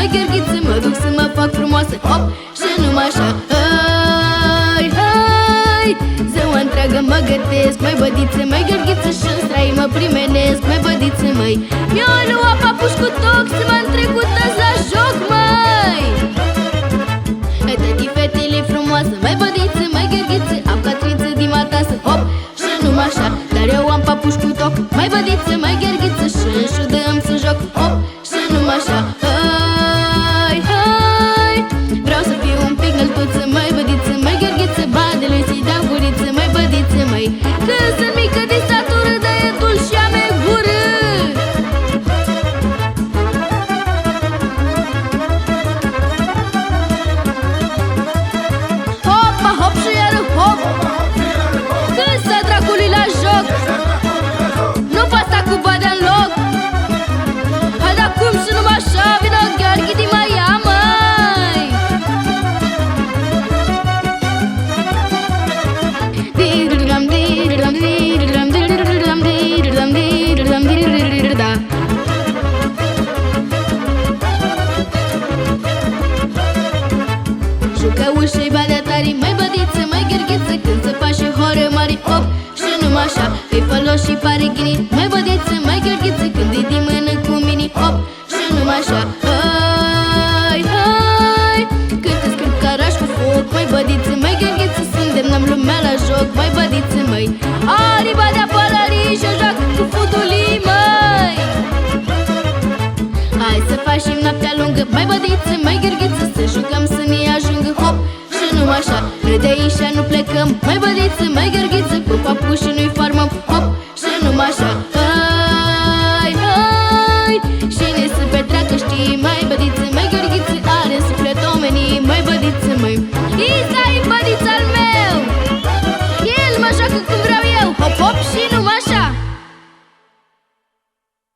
mai gherghiță, mă duc să mă fac frumoasă, hop, și numai așa. Hai, hai, ziua întreagă mă gătesc, mai bădiță, mai gherghiță, și-n strai mă primenesc, mai bădiță, măi. Mi-o luat papuși cu toc, să m-am trecut azi la joc, măi. Tăti fetele frumoasă, mai bădiță, mai gherghiță, am catriță din matasă, hop, și numai așa. Dar eu am papuși cu toc, mai bădiță, mai gherghiță, și dăm să joc, hop, și numai așa. Hai, hai, vreau să fiu un pic năltuță, mai bădiță, mai gherghiță, badele să-i dau guriță, mai bădiță, măi. Că sunt mică de statură, dar e dulce și am e gură. Hopa, hop și iară hop, când sta dracului la joc, nu fa sta cu badea în loc. Hai da cum și numai așa, vină ghearghi din mai ia, măi. Diridam, diridam, diridam, diridam, diridam, diridam, diridam. Jucă ușei badea tari, mai bădiță, mai gherghiță, când se face hore mari, hop, și numai așa. Îi folos și pare ghini, mai bădiță, mai gherghiță, când e din mână cu mini, hop, și numai așa. Hai, hai, când îți scriu caraș cu foc, mai bădiță, mai gherghiță, să îndemnăm lumea la joc, mai bădiță, măi. Ariba de apărarii și-o joacă cu futulii, măi. Hai să facem noaptea lungă, mai bădiță, mai gherghiță, să jucăm să ne ajungă, hop, și numai așa. Râde aici, nu plecăm, mai bădiță, mai gherghiță.